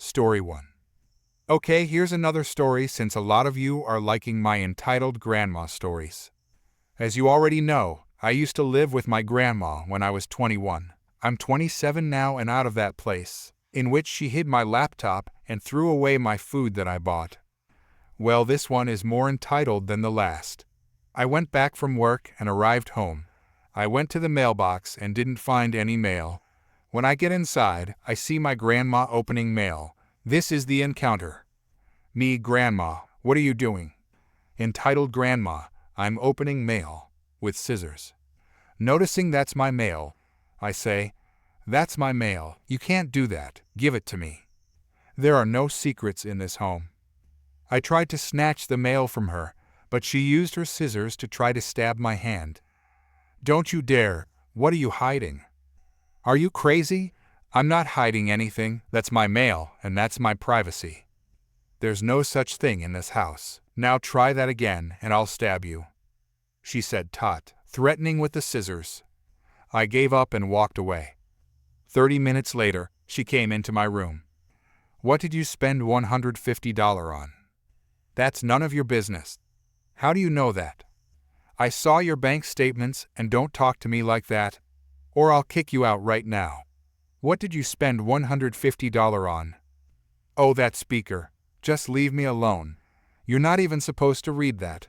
Story 1. Okay, here's another story since a lot of you are liking my entitled grandma stories. As you already know, I used to live with my grandma when I was 21. I'm 27 now and out of that place, in which she hid my laptop and threw away my food that I bought. Well, this one is more entitled than the last. I went back from work and arrived home. I went to the mailbox and didn't find any mail. When I get inside, I see my grandma opening mail. This is the encounter. Me, Grandma, what are you doing? Entitled Grandma, I'm opening mail, with scissors. Noticing that's my mail, I say, "That's my mail, you can't do that, give it to me." There are no secrets in this home. I tried to snatch the mail from her, but she used her scissors to try to stab my hand. "Don't you dare, what are you hiding?" "Are you crazy? I'm not hiding anything, that's my mail, and that's my privacy. There's no such thing in this house. Now try that again, and I'll stab you," she said taut, threatening with the scissors. I gave up and walked away. 30 minutes later, she came into my room. "What did you spend $150 on?" "That's none of your business." "How do you know that?" "I saw your bank statements, and don't talk to me like that, or I'll kick you out right now." "What did you spend $150 on?" "Oh, that speaker. Just leave me alone. You're not even supposed to read that.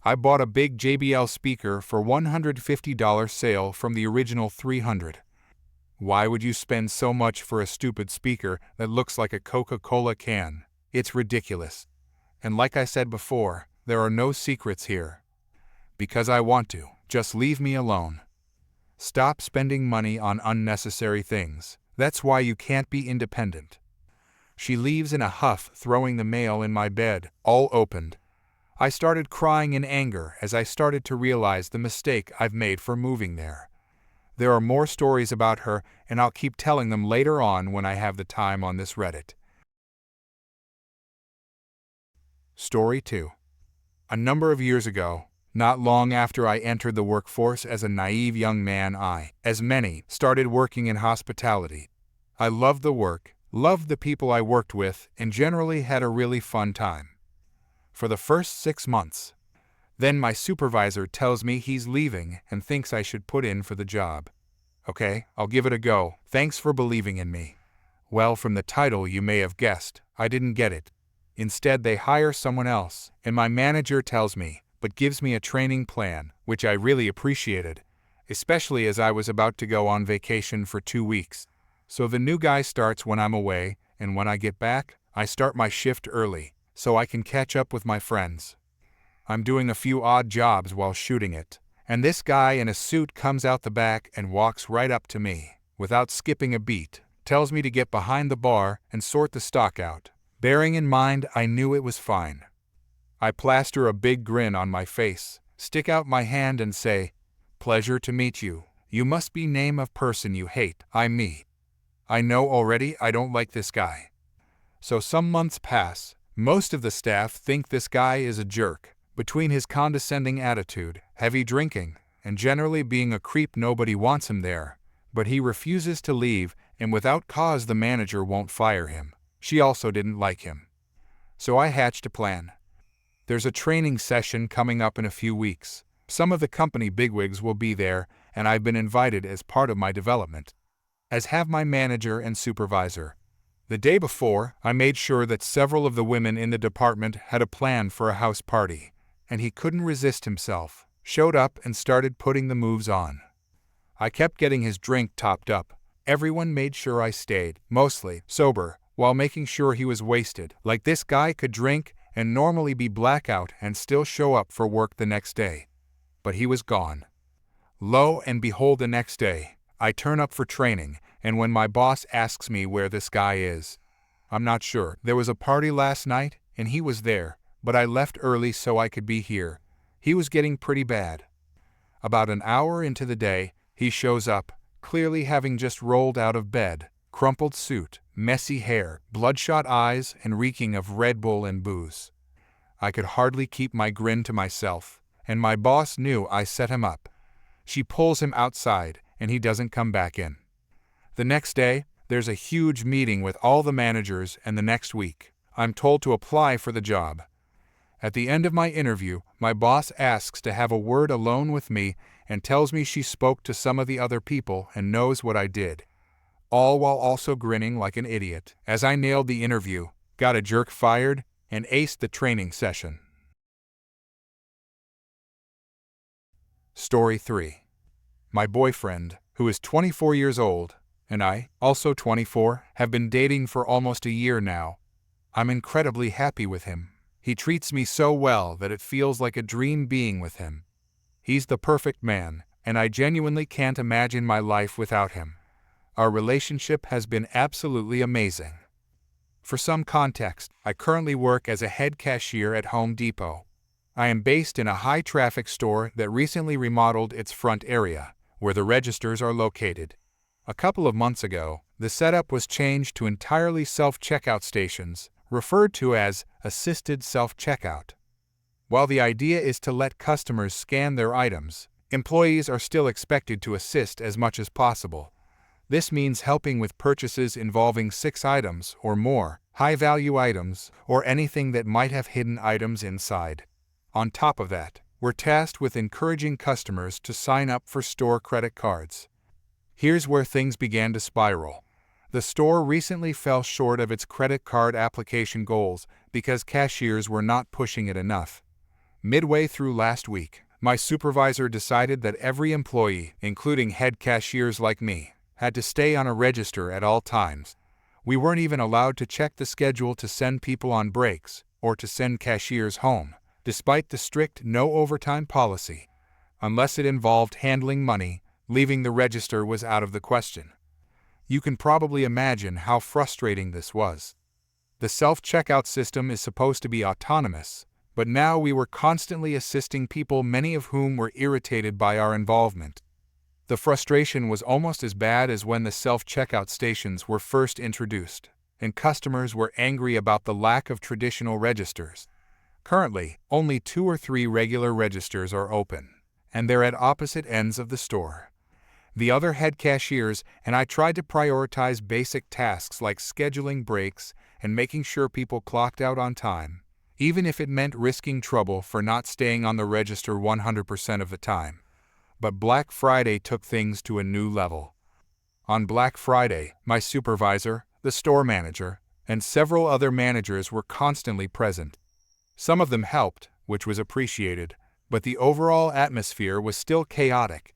I bought a big JBL speaker for $150 sale from the original $300. Why would you spend so much for a stupid speaker that looks like a Coca-Cola can? It's ridiculous. And like I said before, there are no secrets here. Because I want to. Just leave me alone. Stop spending money on unnecessary things. That's why you can't be independent." She leaves in a huff, throwing the mail in my bed, all opened. I started crying in anger as I started to realize the mistake I've made for moving there. There are more stories about her, and I'll keep telling them later on when I have the time on this Reddit. Story 2. A number of years ago, not long after I entered the workforce as a naive young man, I, as many, started working in hospitality. I loved the work, loved the people I worked with, and generally had a really fun time. For the first 6 months. Then my supervisor tells me he's leaving and thinks I should put in for the job. Okay, I'll give it a go. Thanks for believing in me. Well, from the title you may have guessed, I didn't get it. Instead, they hire someone else, and my manager tells me, but gives me a training plan, which I really appreciated, especially as I was about to go on vacation for 2 weeks. So the new guy starts when I'm away, and when I get back, I start my shift early, so I can catch up with my friends. I'm doing a few odd jobs while shooting it, and this guy in a suit comes out the back and walks right up to me, without skipping a beat, tells me to get behind the bar and sort the stock out. Bearing in mind I knew it was fine. I plaster a big grin on my face, stick out my hand and say, "Pleasure to meet you. You must be name of person you hate." I'm me. I know already I don't like this guy. So some months pass. Most of the staff think this guy is a jerk. Between his condescending attitude, heavy drinking, and generally being a creep, nobody wants him there. But he refuses to leave, and without cause the manager won't fire him. She also didn't like him. So I hatched a plan. There's a training session coming up in a few weeks. Some of the company bigwigs will be there, and I've been invited as part of my development, as have my manager and supervisor. The day before, I made sure that several of the women in the department had a plan for a house party, and he couldn't resist himself, showed up and started putting the moves on. I kept getting his drink topped up. Everyone made sure I stayed, mostly sober, while making sure he was wasted. Like this guy could drink and normally be blackout and still show up for work the next day. But he was gone. Lo and behold, the next day, I turn up for training, and when my boss asks me where this guy is, I'm not sure. There was a party last night, and he was there, but I left early so I could be here. He was getting pretty bad. About an hour into the day, he shows up, clearly having just rolled out of bed, crumpled suit, messy hair, bloodshot eyes, and reeking of Red Bull and booze. I could hardly keep my grin to myself, and my boss knew I set him up. She pulls him outside, and he doesn't come back in. The next day, There's a huge meeting with all the managers, and the next week, I'm told to apply for the job. At the end of my interview, my boss asks to have a word alone with me and tells me she spoke to some of the other people and knows what I did. All while also grinning like an idiot, as I nailed the interview, got a jerk fired, and aced the training session. Story 3. My boyfriend, who is 24 years old, and I, also 24, have been dating for almost a year now. I'm incredibly happy with him. He treats me so well that it feels like a dream being with him. He's the perfect man, and I genuinely can't imagine my life without him. Our relationship has been absolutely amazing. For some context, I currently work as a head cashier at Home Depot. I am based in a high-traffic store that recently remodeled its front area, where the registers are located. A couple of months ago, the setup was changed to entirely self-checkout stations, referred to as assisted self-checkout. While the idea is to let customers scan their items, employees are still expected to assist as much as possible. This means helping with purchases involving 6 items or more, high-value items, or anything that might have hidden items inside. On top of that, we're tasked with encouraging customers to sign up for store credit cards. Here's where things began to spiral. The store recently fell short of its credit card application goals because cashiers were not pushing it enough. Midway through last week, my supervisor decided that every employee, including head cashiers like me, had to stay on a register at all times. We weren't even allowed to check the schedule to send people on breaks or to send cashiers home, despite the strict no overtime policy. Unless it involved handling money, leaving the register was out of the question. You can probably imagine how frustrating this was. The self-checkout system is supposed to be autonomous, but now we were constantly assisting people, many of whom were irritated by our involvement. The frustration was almost as bad as when the self-checkout stations were first introduced, and customers were angry about the lack of traditional registers. Currently, only 2 or 3 regular registers are open, and they're at opposite ends of the store. The other head cashiers and I tried to prioritize basic tasks like scheduling breaks and making sure people clocked out on time, even if it meant risking trouble for not staying on the register 100% of the time. But Black Friday took things to a new level. On Black Friday, my supervisor, the store manager, and several other managers were constantly present. Some of them helped, which was appreciated, but the overall atmosphere was still chaotic.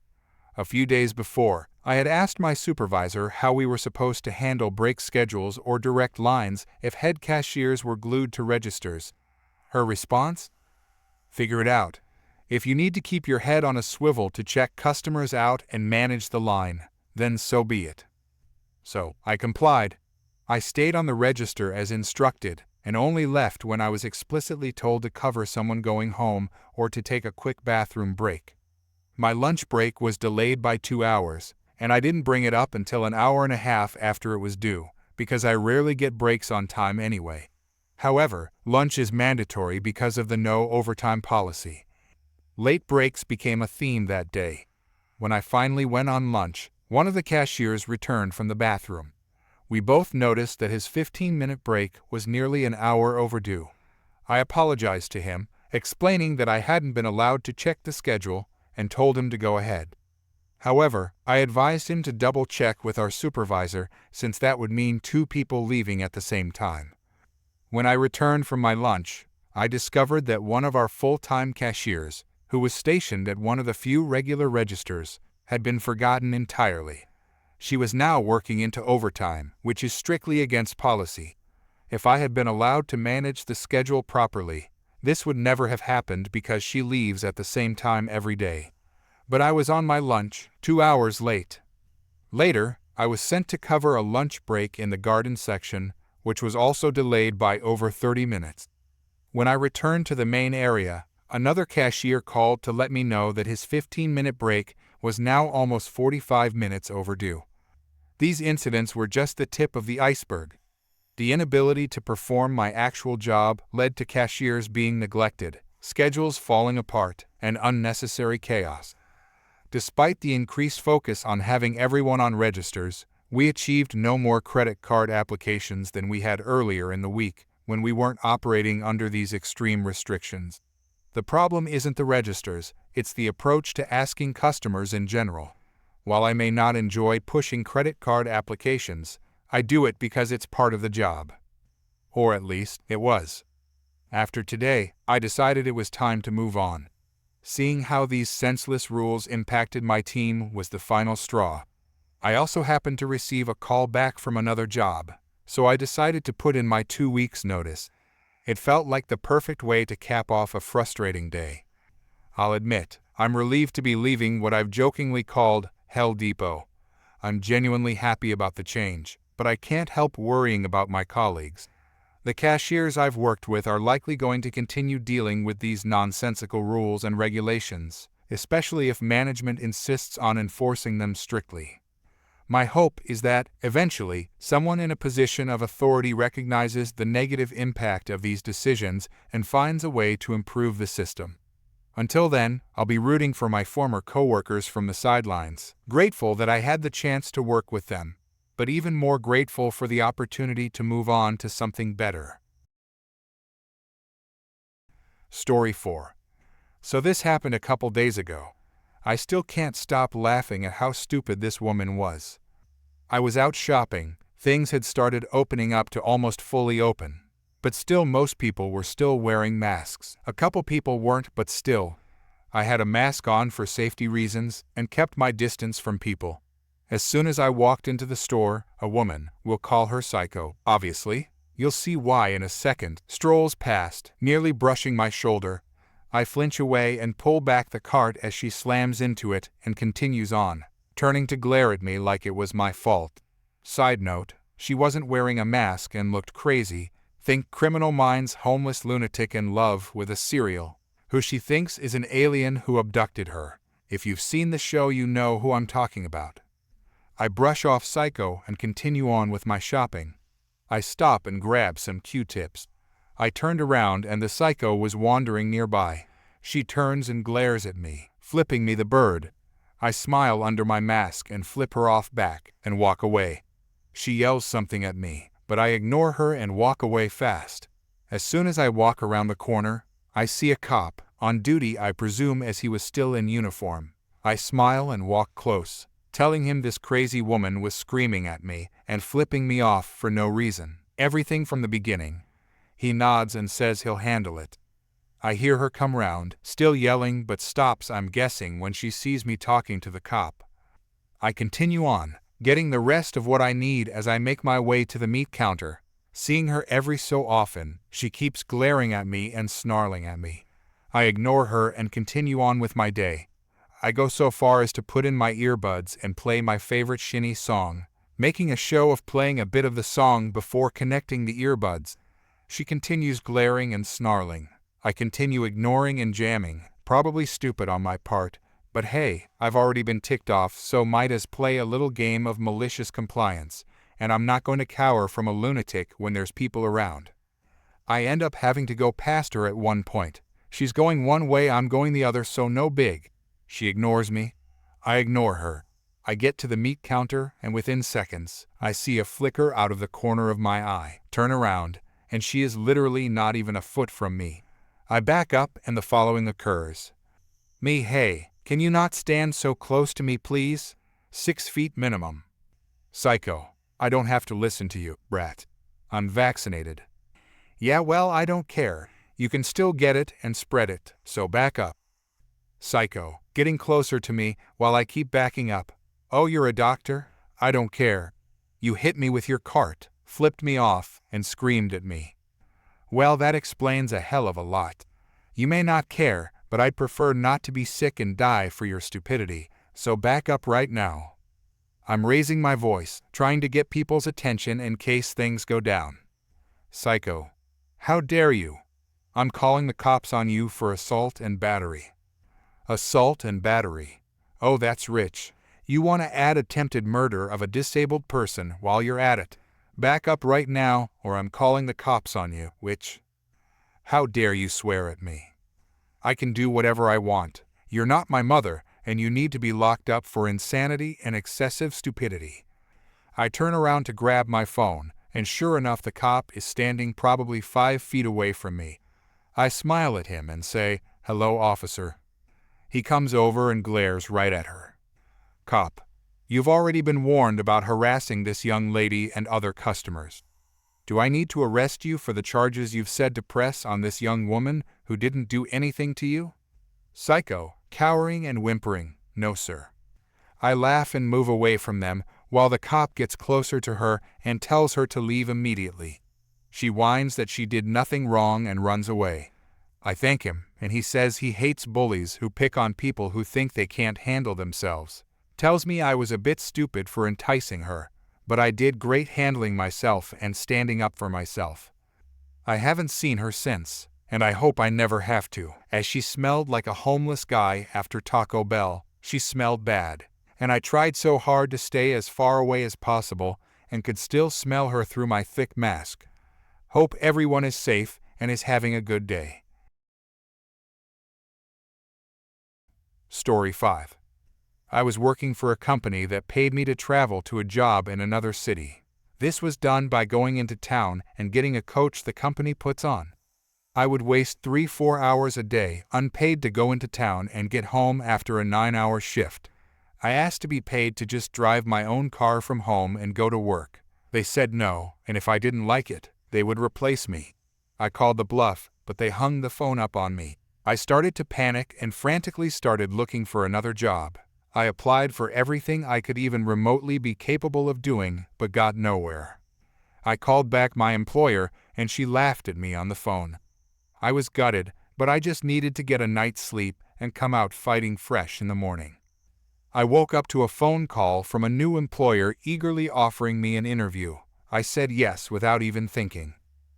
A few days before, I had asked my supervisor how we were supposed to handle break schedules or direct lines if head cashiers were glued to registers. Her response? Figure it out. If you need to keep your head on a swivel to check customers out and manage the line, then so be it. So, I complied. I stayed on the register as instructed and only left when I was explicitly told to cover someone going home or to take a quick bathroom break. My lunch break was delayed by 2 hours, and I didn't bring it up until an hour and a half after it was due, because I rarely get breaks on time anyway. However, lunch is mandatory because of the no overtime policy. Late breaks became a theme that day. When I finally went on lunch, one of the cashiers returned from the bathroom. We both noticed that his 15-minute break was nearly an hour overdue. I apologized to him, explaining that I hadn't been allowed to check the schedule, and told him to go ahead. However, I advised him to double-check with our supervisor since that would mean 2 people leaving at the same time. When I returned from my lunch, I discovered that one of our full-time cashiers, who was stationed at one of the few regular registers, had been forgotten entirely. She was now working into overtime, which is strictly against policy. If I had been allowed to manage the schedule properly, this would never have happened because she leaves at the same time every day. But I was on my lunch, 2 hours late. Later, I was sent to cover a lunch break in the garden section, which was also delayed by over 30 minutes. When I returned to the main area, another cashier called to let me know that his 15-minute break was now almost 45 minutes overdue. These incidents were just the tip of the iceberg. The inability to perform my actual job led to cashiers being neglected, schedules falling apart, and unnecessary chaos. Despite the increased focus on having everyone on registers, We achieved no more credit card applications than we had earlier in the week, when we weren't operating under these extreme restrictions. The problem isn't the registers, it's the approach to asking customers in general. While I may not enjoy pushing credit card applications, I do it because it's part of the job. Or at least, it was. After today, I decided it was time to move on. Seeing how these senseless rules impacted my team was the final straw. I also happened to receive a call back from another job, so I decided to put in my 2 weeks' notice. It felt like the perfect way to cap off a frustrating day. I'll admit, I'm relieved to be leaving what I've jokingly called Hell Depot. I'm genuinely happy about the change, but I can't help worrying about my colleagues. The cashiers I've worked with are likely going to continue dealing with these nonsensical rules and regulations, especially if management insists on enforcing them strictly. My hope is that, eventually, someone in a position of authority recognizes the negative impact of these decisions and finds a way to improve the system. Until then, I'll be rooting for my former coworkers from the sidelines, grateful that I had the chance to work with them, but even more grateful for the opportunity to move on to something better. Story 4. So this happened a couple days ago. I still can't stop laughing at how stupid this woman was. I was out shopping, things had started opening up to almost fully open, but still most people were still wearing masks. A couple people weren't, but still. I had a mask on for safety reasons and kept my distance from people. As soon as I walked into the store, a woman, we'll call her Psycho, obviously, you'll see why in a second, strolls past, nearly brushing my shoulder. I flinch away and pull back the cart as she slams into it and continues on, turning to glare at me like it was my fault. Side note, she wasn't wearing a mask and looked crazy. Think Criminal Minds homeless lunatic in love with a serial, who she thinks is an alien who abducted her. If you've seen the show, you know who I'm talking about. I brush off Psycho and continue on with my shopping. I stop and grab some Q-tips. I turned around and the Psycho was wandering nearby. She turns and glares at me, flipping me the bird. I smile under my mask and flip her off back and walk away. She yells something at me, but I ignore her and walk away fast. As soon as I walk around the corner, I see a cop, on duty I presume, as he was still in uniform. I smile and walk close, telling him this crazy woman was screaming at me and flipping me off for no reason. Everything from the beginning. He nods and says he'll handle it. I hear her come round, still yelling, but stops, I'm guessing, when she sees me talking to the cop. I continue on, getting the rest of what I need as I make my way to the meat counter. Seeing her every so often, she keeps glaring at me and snarling at me. I ignore her and continue on with my day. I go so far as to put in my earbuds and play my favorite shinny song, making a show of playing a bit of the song before connecting the earbuds. She continues glaring and snarling. I continue ignoring and jamming, probably stupid on my part, but hey, I've already been ticked off, so might as play a little game of malicious compliance, and I'm not going to cower from a lunatic when there's people around. I end up having to go past her at one point. She's going one way, I'm going the other, so no big. She ignores me. I ignore her. I get to the meat counter, and within seconds, I see a flicker out of the corner of my eye, turn around, and she is literally not even a foot from me. I back up and the following occurs. Me, hey, can you not stand so close to me, please? 6 feet minimum. Psycho, I don't have to listen to you, brat. I'm vaccinated. Yeah, well, I don't care. You can still get it and spread it, so back up. Psycho, getting closer to me while I keep backing up. Oh, you're a doctor? I don't care. You hit me with your cart, flipped me off, and screamed at me. Well, that explains a hell of a lot. You may not care, but I'd prefer not to be sick and die for your stupidity, so back up right now. I'm raising my voice, trying to get people's attention in case things go down. Psycho, how dare you? I'm calling the cops on you for assault and battery. Assault and battery. Oh, that's rich. You want to add attempted murder of a disabled person while you're at it. Back up right now, or I'm calling the cops on you, which? How dare you swear at me? I can do whatever I want. You're not my mother, and you need to be locked up for insanity and excessive stupidity. I turn around to grab my phone, and sure enough the cop is standing probably 5 feet away from me. I smile at him and say, "Hello, officer." He comes over and glares right at her. "Cop, you've already been warned about harassing this young lady and other customers. Do I need to arrest you for the charges you've said to press on this young woman who didn't do anything to you?" Psycho, cowering and whimpering, "No, sir." I laugh and move away from them while the cop gets closer to her and tells her to leave immediately. She whines that she did nothing wrong and runs away. I thank him, and he says he hates bullies who pick on people who think they can't handle themselves. Tells me I was a bit stupid for enticing her, but I did great handling myself and standing up for myself. I haven't seen her since, and I hope I never have to, as she smelled like a homeless guy after Taco Bell. She smelled bad, and I tried so hard to stay as far away as possible and could still smell her through my thick mask. Hope everyone is safe and is having a good day. Story 5. I was working for a company that paid me to travel to a job in another city. This was done by going into town and getting a coach the company puts on. I would waste 3-4 hours a day unpaid to go into town and get home after a 9-hour shift. I asked to be paid to just drive my own car from home and go to work. They said no, and if I didn't like it, they would replace me. I called the bluff, but they hung the phone up on me. I started to panic and frantically started looking for another job. I applied for everything I could even remotely be capable of doing, but got nowhere. I called back my employer, and she laughed at me on the phone. I was gutted, but I just needed to get a night's sleep and come out fighting fresh in the morning. I woke up to a phone call from a new employer eagerly offering me an interview. I said yes without even thinking.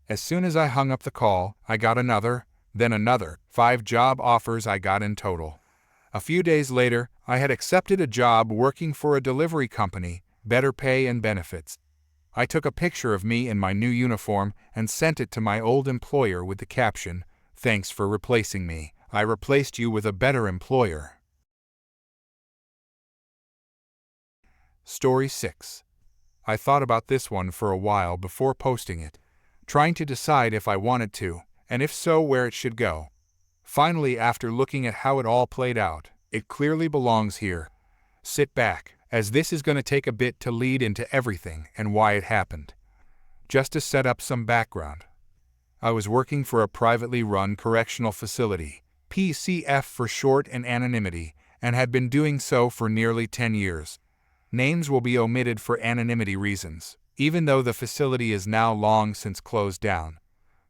As soon as I hung up the call, I got another, then another. 5 job offers I got in total. A few days later, I had accepted a job working for a delivery company, better pay and benefits. I took a picture of me in my new uniform and sent it to my old employer with the caption, "Thanks for replacing me. I replaced you with a better employer." Story 6. I thought about this one for a while before posting it, trying to decide if I wanted to, and if so, where it should go. Finally, after looking at how it all played out, it clearly belongs here. Sit back, as this is going to take a bit to lead into everything and why it happened. Just to set up some background. I was working for a privately run correctional facility, PCF for short and anonymity, and had been doing so for nearly 10 years. Names will be omitted for anonymity reasons, even though the facility is now long since closed down.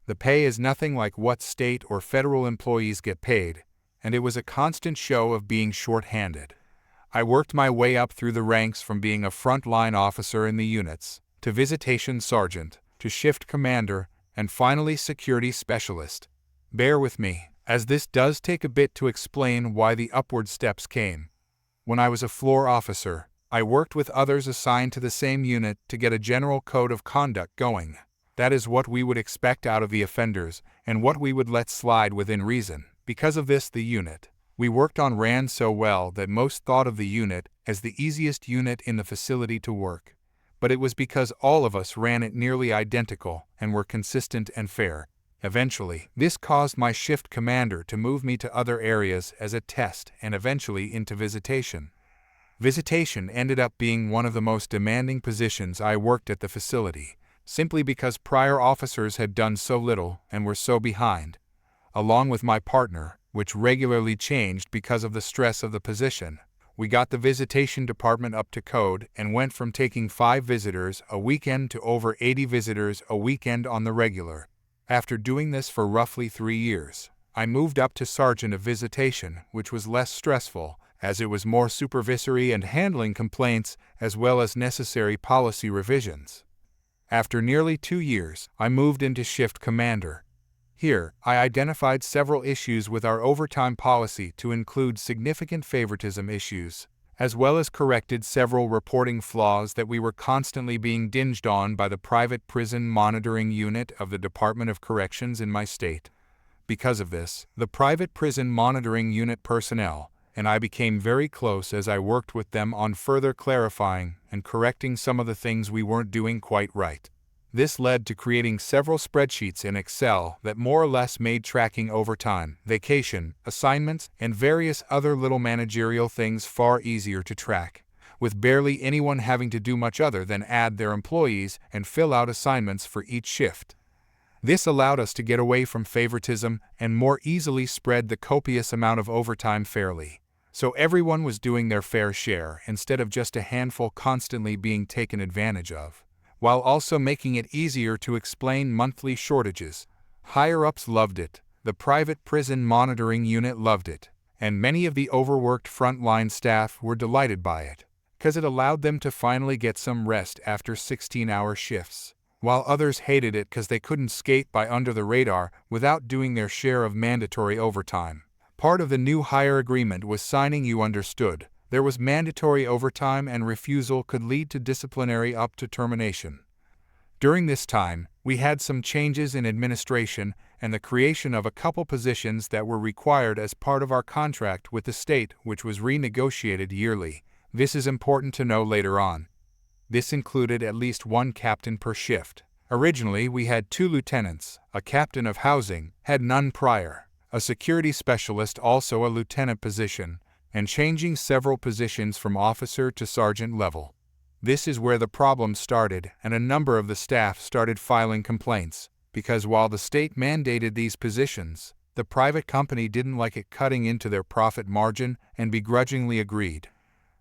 The pay is nothing like what state or federal employees get paid, and it was a constant show of being short-handed. I worked my way up through the ranks from being a front-line officer in the units, to visitation sergeant, to shift commander, and finally security specialist. Bear with me, as this does take a bit to explain why the upward steps came. When I was a floor officer, I worked with others assigned to the same unit to get a general code of conduct going. That is what we would expect out of the offenders, and what we would let slide within reason. Because of this, the unit we worked on ran so well that most thought of the unit as the easiest unit in the facility to work. But it was because all of us ran it nearly identical and were consistent and fair. Eventually, this caused my shift commander to move me to other areas as a test and eventually into visitation. Visitation ended up being one of the most demanding positions I worked at the facility, simply because prior officers had done so little and were so behind. Along with my partner, which regularly changed because of the stress of the position, we got the visitation department up to code and went from taking 5 visitors a weekend to over 80 visitors a weekend on the regular. After doing this for roughly 3 years, I moved up to sergeant of visitation, which was less stressful, as it was more supervisory and handling complaints as well as necessary policy revisions. After nearly 2 years, I moved into shift commander. Here, I identified several issues with our overtime policy to include significant favoritism issues, as well as corrected several reporting flaws that we were constantly being dinged on by the private prison monitoring unit of the Department of Corrections in my state. Because of this, the private prison monitoring unit personnel, and I became very close as I worked with them on further clarifying and correcting some of the things we weren't doing quite right. This led to creating several spreadsheets in Excel that more or less made tracking overtime, vacation, assignments, and various other little managerial things far easier to track, with barely anyone having to do much other than add their employees and fill out assignments for each shift. This allowed us to get away from favoritism and more easily spread the copious amount of overtime fairly, so everyone was doing their fair share instead of just a handful constantly being taken advantage of, while also making it easier to explain monthly shortages. Higher-ups loved it, the private prison monitoring unit loved it, and many of the overworked frontline staff were delighted by it, because it allowed them to finally get some rest after 16-hour shifts, while others hated it because they couldn't skate by under the radar without doing their share of mandatory overtime. Part of the new hire agreement was signing you understood there was mandatory overtime and refusal could lead to disciplinary up to termination. During this time, we had some changes in administration and the creation of a couple positions that were required as part of our contract with the state, which was renegotiated yearly. This is important to know later on. This included at least one captain per shift. Originally, we had 2 lieutenants, a captain of housing, had none prior, a security specialist, also a lieutenant position, and changing several positions from officer to sergeant level. This is where the problem started, and a number of the staff started filing complaints, because while the state mandated these positions, the private company didn't like it cutting into their profit margin and begrudgingly agreed.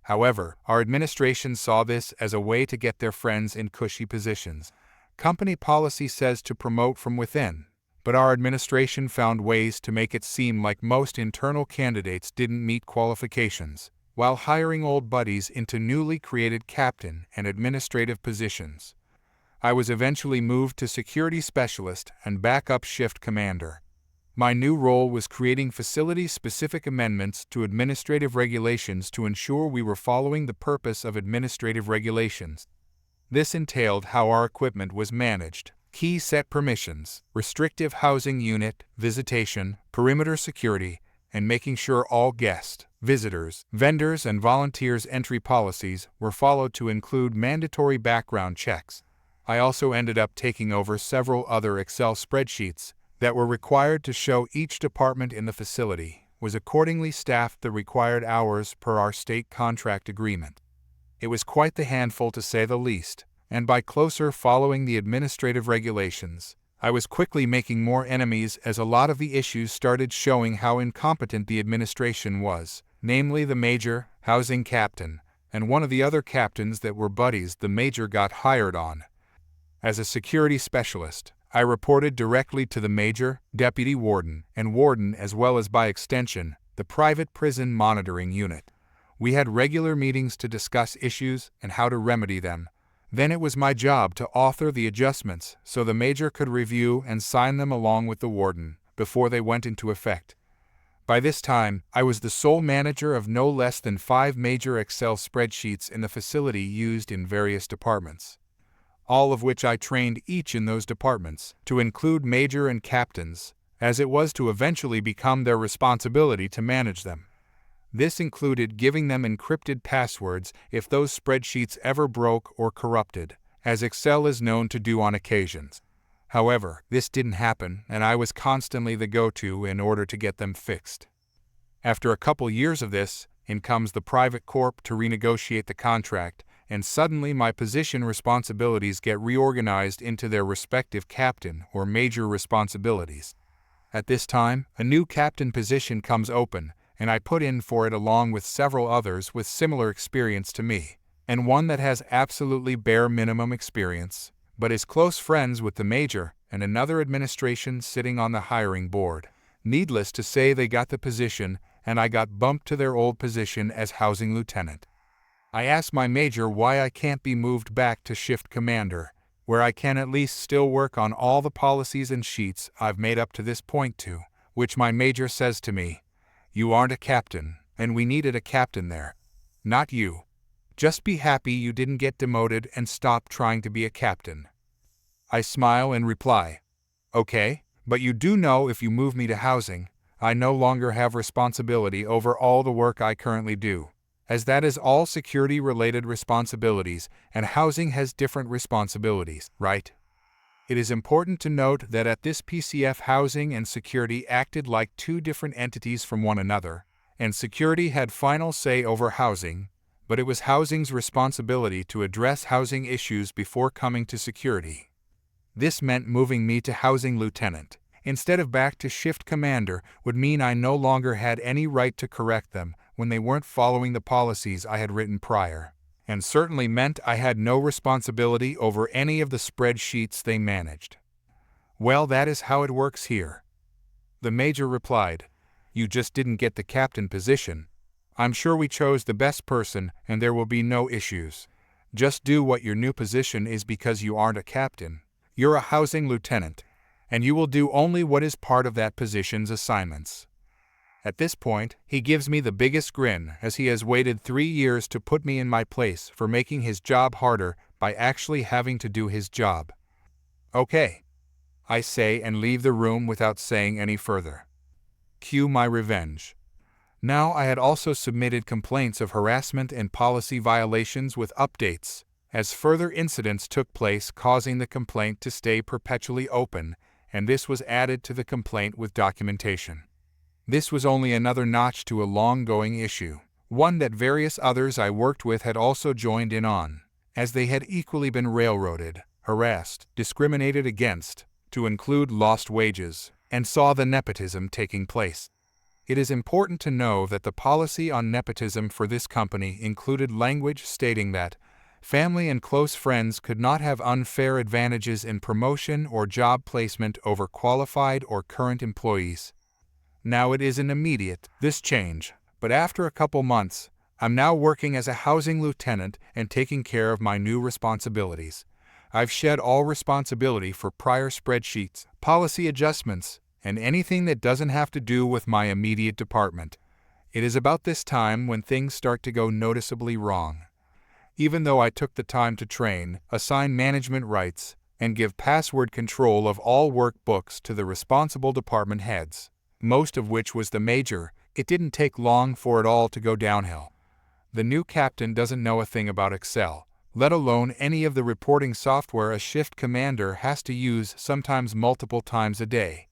However, our administration saw this as a way to get their friends in cushy positions. Company policy says to promote from within, but our administration found ways to make it seem like most internal candidates didn't meet qualifications, while hiring old buddies into newly created captain and administrative positions. I was eventually moved to security specialist and backup shift commander. My new role was creating facility-specific amendments to administrative regulations to ensure we were following the purpose of administrative regulations. This entailed how our equipment was managed, key set permissions, restrictive housing unit, visitation, perimeter security, and making sure all guests, visitors, vendors, and volunteers' entry policies were followed to include mandatory background checks. I also ended up taking over several other Excel spreadsheets that were required to show each department in the facility was accordingly staffed the required hours per our state contract agreement. It was quite the handful to say the least, and by closer following the administrative regulations, I was quickly making more enemies as a lot of the issues started showing how incompetent the administration was, namely the major, housing captain, and one of the other captains that were buddies the major got hired on. As a security specialist, I reported directly to the major, deputy warden, and warden, as well as by extension, the private prison monitoring unit. We had regular meetings to discuss issues and how to remedy them. Then it was my job to author the adjustments so the major could review and sign them along with the warden before they went into effect. By this time, I was the sole manager of no less than 5 major Excel spreadsheets in the facility used in various departments, all of which I trained each in those departments, to include major and captains, as it was to eventually become their responsibility to manage them. This included giving them encrypted passwords if those spreadsheets ever broke or corrupted, as Excel is known to do on occasions. However, this didn't happen, and I was constantly the go-to in order to get them fixed. After a couple years of this, in comes the private corp to renegotiate the contract, and suddenly my position responsibilities get reorganized into their respective captain or major responsibilities. At this time, a new captain position comes open, and I put in for it along with several others with similar experience to me, and one that has absolutely bare minimum experience, but is close friends with the major and another administration sitting on the hiring board. Needless to say, they got the position, and I got bumped to their old position as housing lieutenant. I asked my major why I can't be moved back to shift commander, where I can at least still work on all the policies and sheets I've made up to this point to, which my major says to me, "You aren't a captain, and we needed a captain there. Not you. Just be happy you didn't get demoted and stop trying to be a captain." I smile and reply, "Okay, but you do know if you move me to housing, I no longer have responsibility over all the work I currently do, as that is all security-related responsibilities, and housing has different responsibilities, right? It is important to note that at this PCF, housing and security acted like two different entities from one another, and security had final say over housing, but it was housing's responsibility to address housing issues before coming to security. This meant moving me to housing lieutenant, instead of back to shift commander, would mean I no longer had any right to correct them when they weren't following the policies I had written prior, and certainly meant I had no responsibility over any of the spreadsheets they managed. Well, that is how it works here. The major replied, "You just didn't get the captain position. I'm sure we chose the best person and there will be no issues. Just do what your new position is because you aren't a captain. You're a housing lieutenant, and you will do only what is part of that position's assignments." At this point, he gives me the biggest grin, as he has waited 3 years to put me in my place for making his job harder by actually having to do his job. "Okay," I say, and leave the room without saying any further. Cue my revenge. Now I had also submitted complaints of harassment and policy violations with updates, as further incidents took place, causing the complaint to stay perpetually open, and this was added to the complaint with documentation. This was only another notch to a long-going issue, one that various others I worked with had also joined in on, as they had equally been railroaded, harassed, discriminated against, to include lost wages, and saw the nepotism taking place. It is important to know that the policy on nepotism for this company included language stating that family and close friends could not have unfair advantages in promotion or job placement over qualified or current employees. Now it isn't immediate, this change, but after a couple months, I'm now working as a housing lieutenant and taking care of my new responsibilities. I've shed all responsibility for prior spreadsheets, policy adjustments, and anything that doesn't have to do with my immediate department. It is about this time when things start to go noticeably wrong. Even though I took the time to train, assign management rights, and give password control of all workbooks to the responsible department heads, most of which was the major, it didn't take long for it all to go downhill. The new captain doesn't know a thing about Excel, let alone any of the reporting software a shift commander has to use sometimes multiple times a day,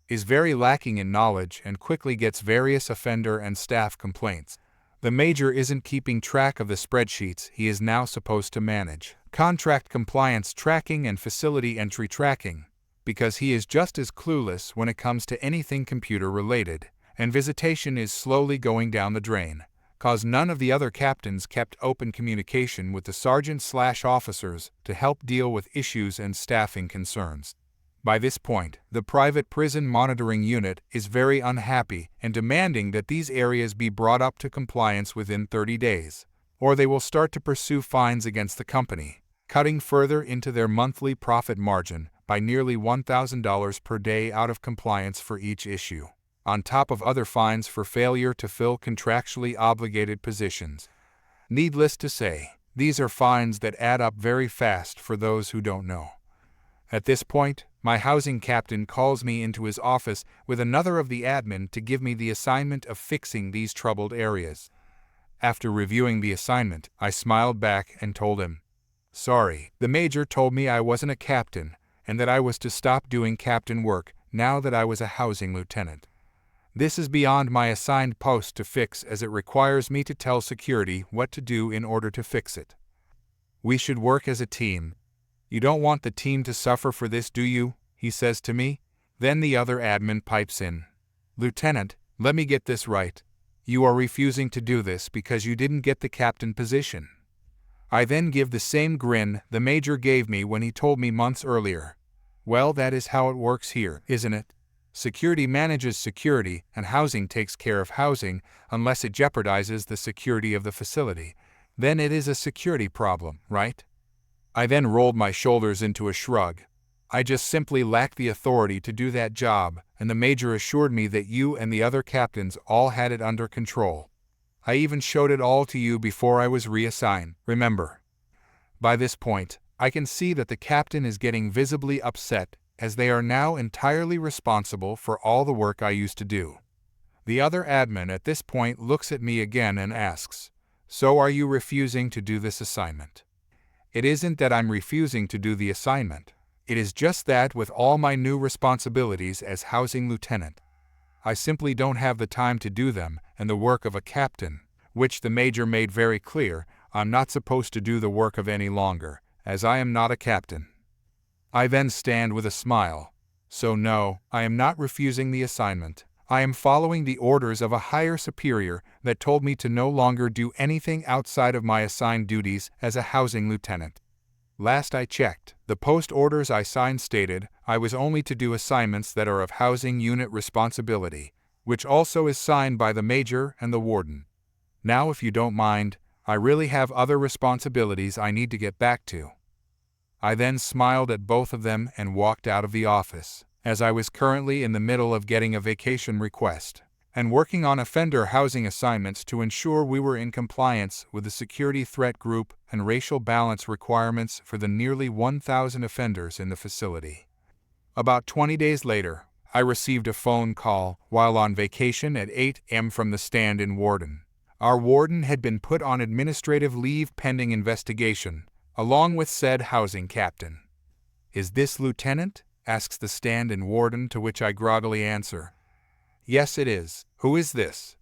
is very lacking in knowledge, and quickly gets various offender and staff complaints. The major isn't keeping track of the spreadsheets he is now supposed to manage, contract compliance tracking and facility entry tracking, because he is just as clueless when it comes to anything computer-related, and visitation is slowly going down the drain, cause none of the other captains kept open communication with the sergeant/officers to help deal with issues and staffing concerns. By this point, the private prison monitoring unit is very unhappy and demanding that these areas be brought up to compliance within 30 days, or they will start to pursue fines against the company, cutting further into their monthly profit margin by nearly $1,000 per day out of compliance for each issue, on top of other fines for failure to fill contractually obligated positions. Needless to say, these are fines that add up very fast for those who don't know. At this point, my housing captain calls me into his office with another of the admin to give me the assignment of fixing these troubled areas. After reviewing the assignment, I smiled back and told him, "Sorry, the major told me I wasn't a captain and that I was to stop doing captain work now that I was a housing lieutenant. This is beyond my assigned post to fix, as it requires me to tell security what to do in order to fix it. We should work as a team. You don't want the team to suffer for this, do you?" he says to me. Then the other admin pipes in, "Lieutenant, let me get this right. You are refusing to do this because you didn't get the captain position." I then give the same grin the major gave me when he told me months earlier. Well, that is how it works here, isn't it? Security manages security, and housing takes care of housing unless it jeopardizes the security of the facility. Then it is a security problem, right? I then rolled my shoulders into a shrug. I just simply lacked the authority to do that job, and the major assured me that you and the other captains all had it under control. I even showed it all to you before I was reassigned, remember? By this point, I can see that the captain is getting visibly upset, as they are now entirely responsible for all the work I used to do. The other admin at this point looks at me again and asks, "So are you refusing to do this assignment?" It isn't that I'm refusing to do the assignment. It is just that with all my new responsibilities as housing lieutenant, I simply don't have the time to do them, and the work of a captain, which the major made very clear, I'm not supposed to do the work of any longer, as I am not a captain. I then stand with a smile. So no, I am not refusing the assignment. I am following the orders of a higher superior that told me to no longer do anything outside of my assigned duties as a housing lieutenant. Last I checked, the post orders I signed stated I was only to do assignments that are of housing unit responsibility, which also is signed by the major and the warden. Now, if you don't mind, I really have other responsibilities I need to get back to. I then smiled at both of them and walked out of the office, as I was currently in the middle of getting a vacation request and working on offender housing assignments to ensure we were in compliance with the security threat group and racial balance requirements for the nearly 1,000 offenders in the facility. About 20 days later, I received a phone call while on vacation at 8 a.m. from the stand-in warden. Our warden had been put on administrative leave pending investigation, along with said housing captain. "Is this lieutenant?" asks the stand-in warden, to which I groggily answer, "Yes, it is. Who is this?"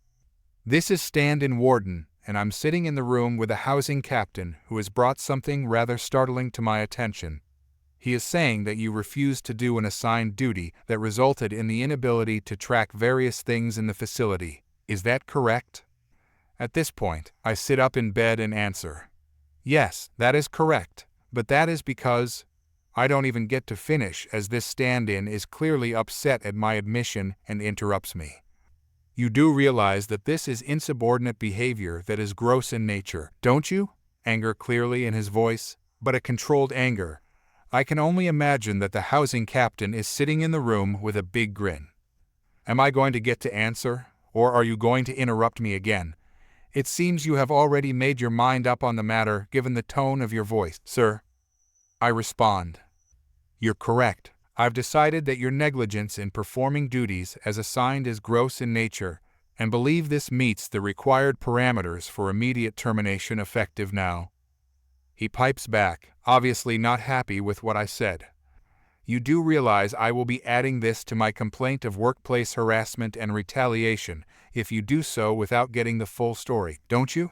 "This is stand-in warden, and I'm sitting in the room with a housing captain who has brought something rather startling to my attention. He is saying that you refused to do an assigned duty that resulted in the inability to track various things in the facility. Is that correct?" At this point, I sit up in bed and answer, "Yes, that is correct, but that is because..." I don't even get to finish as this stand-in is clearly upset at my admission and interrupts me. "You do realize that this is insubordinate behavior that is gross in nature, don't you?" Anger clearly in his voice, but a controlled anger. I can only imagine that the housing captain is sitting in the room with a big grin. Am I going to get to answer, or are you going to interrupt me again? It seems you have already made your mind up on the matter given the tone of your voice, sir. I respond, "You're correct. I've decided that your negligence in performing duties as assigned is gross in nature, and believe this meets the required parameters for immediate termination effective now." He pipes back, obviously not happy with what I said. "You do realize I will be adding this to my complaint of workplace harassment and retaliation if you do so without getting the full story, don't you?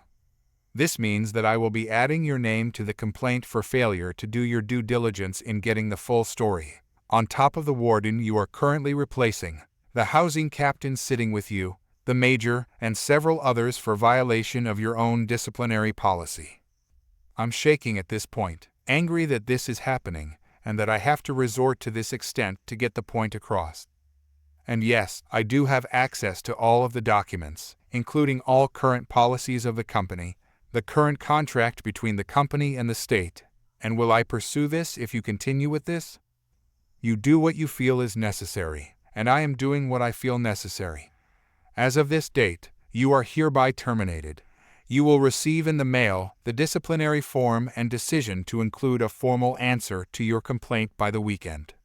This means that I will be adding your name to the complaint for failure to do your due diligence in getting the full story, on top of the warden you are currently replacing, the housing captain sitting with you, the major, and several others for violation of your own disciplinary policy." I'm shaking at this point, angry that this is happening, and that I have to resort to this extent to get the point across. And yes, I do have access to all of the documents, including all current policies of the company, the current contract between the company and the state. And will I pursue this if you continue with this? You do what you feel is necessary, and I am doing what I feel necessary. As of this date, you are hereby terminated. You will receive in the mail the disciplinary form and decision to include a formal answer to your complaint by the weekend.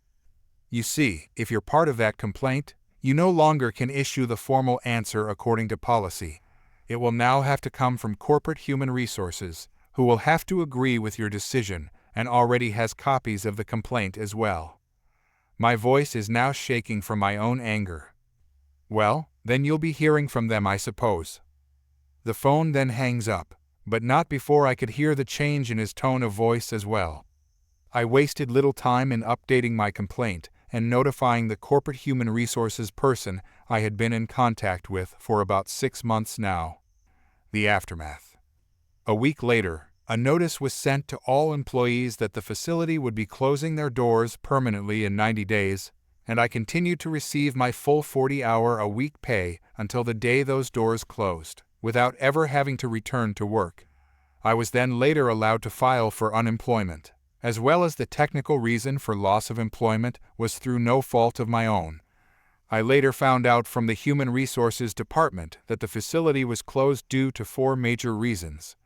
You see, if you're part of that complaint, you no longer can issue the formal answer according to policy. It will now have to come from corporate human resources, who will have to agree with your decision and already has copies of the complaint as well. My voice is now shaking from my own anger. "Well, then you'll be hearing from them, I suppose." The phone then hangs up, but not before I could hear the change in his tone of voice as well. I wasted little time in updating my complaint and notifying the corporate human resources person I had been in contact with for about 6 months now. The aftermath. A week later, a notice was sent to all employees that the facility would be closing their doors permanently in 90 days, and I continued to receive my full 40-hour-a-week pay until the day those doors closed, without ever having to return to work. I was then later allowed to file for unemployment, as well as the technical reason for loss of employment was through no fault of my own. I later found out from the Human Resources Department that the facility was closed due to 4 major reasons.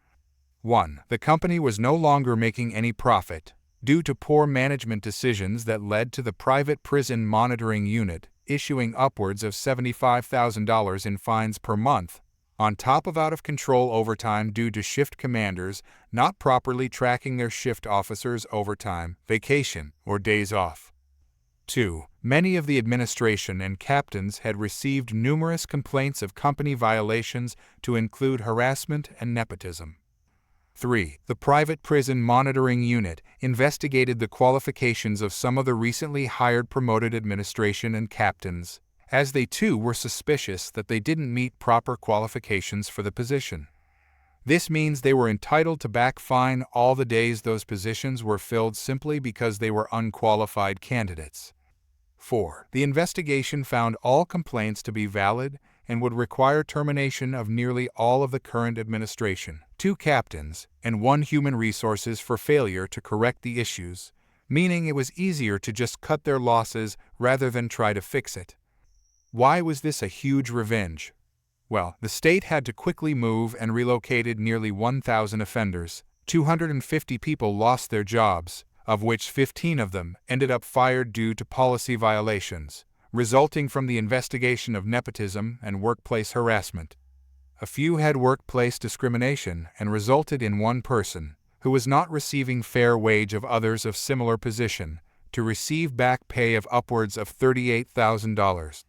1. The company was no longer making any profit, due to poor management decisions that led to the private prison monitoring unit issuing upwards of $75,000 in fines per month, on top of out-of-control overtime due to shift commanders not properly tracking their shift officers' overtime, vacation, or days off. 2. Many of the administration and captains had received numerous complaints of company violations to include harassment and nepotism. 3. The Private Prison Monitoring Unit investigated the qualifications of some of the recently hired promoted administration and captains, as they too were suspicious that they didn't meet proper qualifications for the position. This means they were entitled to back fine all the days those positions were filled simply because they were unqualified candidates. 4. The investigation found all complaints to be valid and would require termination of nearly all of the current administration, 2 captains, and 1 human resources for failure to correct the issues, meaning it was easier to just cut their losses rather than try to fix it. Why was this a huge revenge? Well, the state had to quickly move and relocated nearly 1,000 offenders. 250 people lost their jobs, of which 15 of them ended up fired due to policy violations, resulting from the investigation of nepotism and workplace harassment. A few had workplace discrimination and resulted in one person, who was not receiving fair wage of others of similar position, to receive back pay of upwards of $38,000.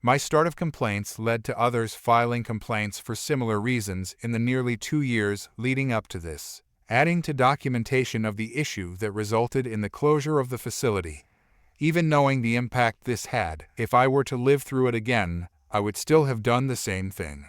My start of complaints led to others filing complaints for similar reasons in the nearly 2 years leading up to this, adding to documentation of the issue that resulted in the closure of the facility. Even knowing the impact this had, if I were to live through it again, I would still have done the same thing.